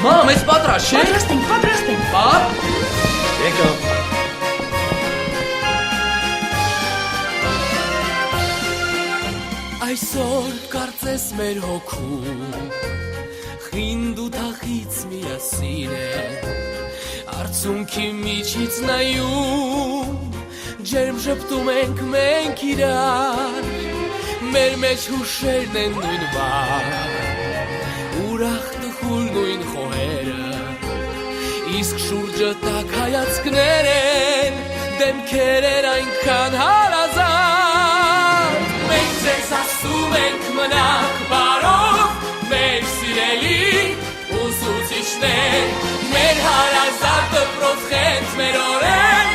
Մամ, ես պատրաստ չէ՞։ Պատրաստ ենք։ Պապ։ Եկա։ Այսօր կարծես մեր հոգում խինդ ու թախից միասին է Արցունքի միջից նայում ջերմ ժպտում ենք մենք իրար Մեր մեջ հուշերն են նույն բար Ուրախ տխուր նույն խոհերը Իսկ շուրջը տակ հայացքներ են Դեմքեր են այնքան հարազատ Մենք ձեզ ասում ենք մնաք բարով Մեր սիրելի ուսուցիչներ Մեր հարազատ դպրոց խենթ մեր օրեր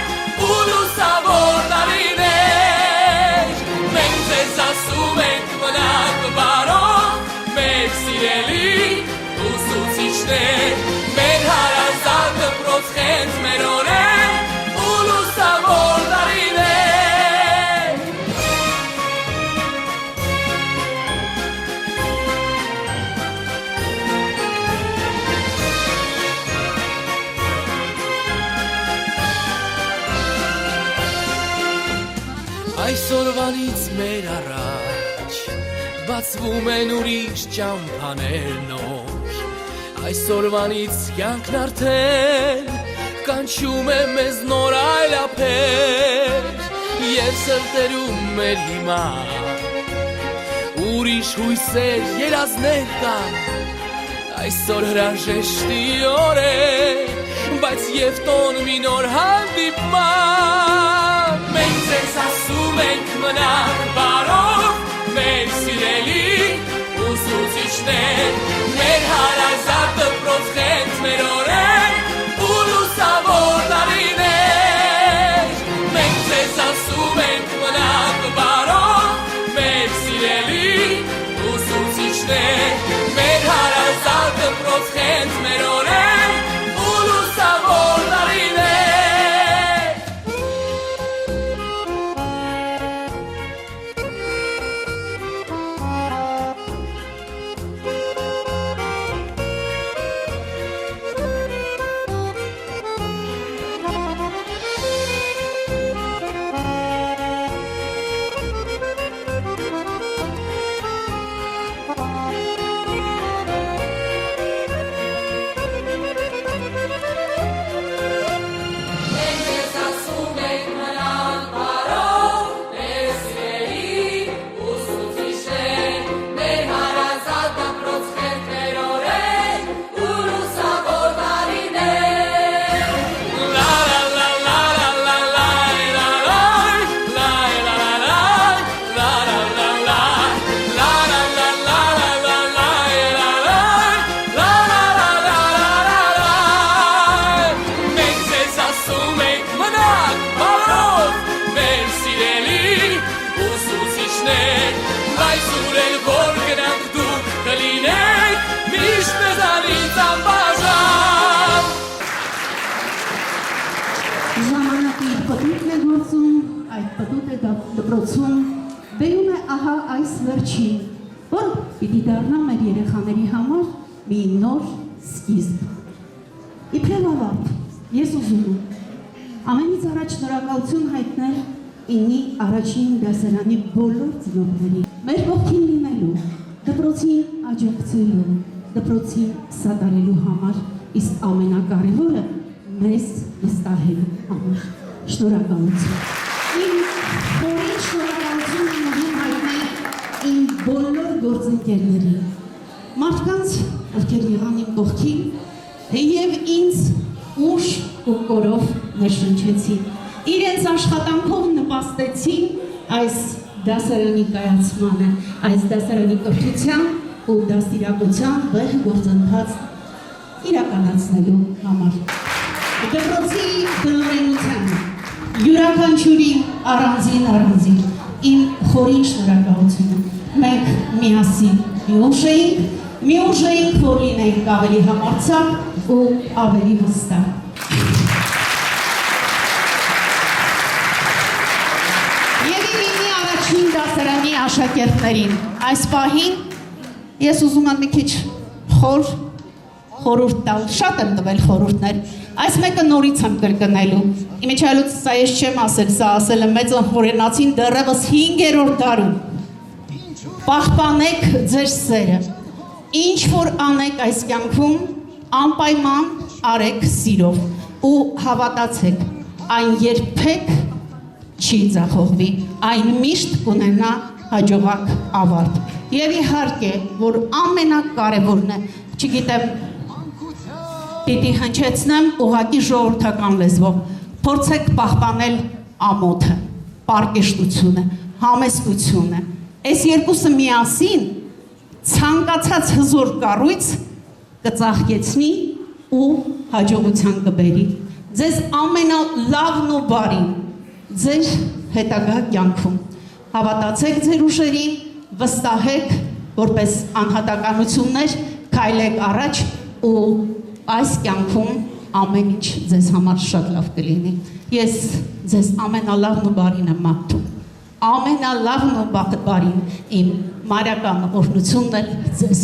Ու լուսավոր տարիներ Մենք ձեզ ասում ենք մնաք բարով Մեր սիրելի ուսուցիչներ Մեր հարազատ դպրոց խենթ մեր օրեր Ու լուսավոր տարիներ Այսօրվանից մեր առաջ Բացվում են ուրիշ ճամփաներ նոր Այսօրվանից կյանքն արդեն Կանչում է մեզ նոր այլափեր Եվ սրտերում մեր հիմա Ուրիշ հույսեր երազներ կան Այսօր հրաժեշտի օր է Բայց և տոն մի նոր հանդիպման Մենք ձեզ ասում ենք մնաք բարով Մեր սիրելի ուսուցիչներ Մեր հարազատ դպրոց խենթ մեր օրեր Ու լուսավոր տարիներ Մենք ձեզ ասում ենք մնաք բարով Մեր սիրելի ուսուցիչներ Մեր հարազատ դպրոց խենթ մեր օրեր Ու լուսավոր տարիներ Դպրոցում բերում է ահա այս վերջին, որ պիտի դառնա մեր երեխաների համար մի նոր սկիզբ։ Իբրև ավարտ, ես ուզում եմ ամենից առաջ շնորհակալություն հայտնել ինի առաջին դասարանի բոլոր ծնողներին, մեր կողքին լինելու, դպրոցին աջակցելու, դպրոցին սատարելու համար, իսկ ամենակարևորը մեզ վստահելու համար։ Շնորհակալություն։ Խորին շնորհակալություն ուզում հայտնել իմ բոլոր գործընկերներին, մարդկանց, ովքեր եղան իմ կողքին, և ինձ ուժ ու կորով ներշնչեցին, իրենց աշխատանքով նպաստեցին այս դասարանի կայացմանը, այս դասարանի կրթության ու դաստիարակության վեհ գործընթաց իրականացնելու համար։ Դպրոցի տնօրենությանը յուրաքանչյուրի առանձին իմ խորին շնորհակալությունը։ Մենք միասին մի ուժ էինք, որ լինենք ավելի համարձակ ու ավելի վստահ։ Եվ իմի առաջին դասարանի աշակերտներին այս պահին ես ուզում եմ մի քիչ խորհուրդ տալ, շատ եմ տվել խորհուրդներ, այս մեկը նորից եմ կրկնելու, իմիջայլուց սա ես չեմ ասել, սա ասել եմ մեծ հորենացին դեռևս 5-րդ դարում, պահպանեք ձեր սերը, ինչ որ անեք այս կյանքում, անպայման արեք սիրով ու հավատացեք, այն երբեք չի ձախողվի, այն միշտ կունենա հաջողակ ավարտ։ Եվ իհարկե, որ ամենակարևորն է, չգիտեմ, պիտի հնչեցնեմ ուղղակի ժողովրդական լեզվով, փորձեք պահպանել ամոթը, պարկեշտությունը, համեստությունը։ Այս երկուսը միասին ցանկացած հզոր կառույց կծաղկեցնի ու հաջողության կբերի։ Ձեզ ամենալավն ու բարին ձեր հետագա կյանքում։ Հավատացեք ձեր ուժերին, վստահեք, որպես անհատականություններ, քայլեք առաջ ու այս կյանքում ամեն ինչ ձեզ համար շատ լավ կլինի։ Ես ձեզ ամենալավն ու բարին եմ մաղթում։ Ամենալավն ու բարին իմ մարական օրհնությունն էլ ձեզ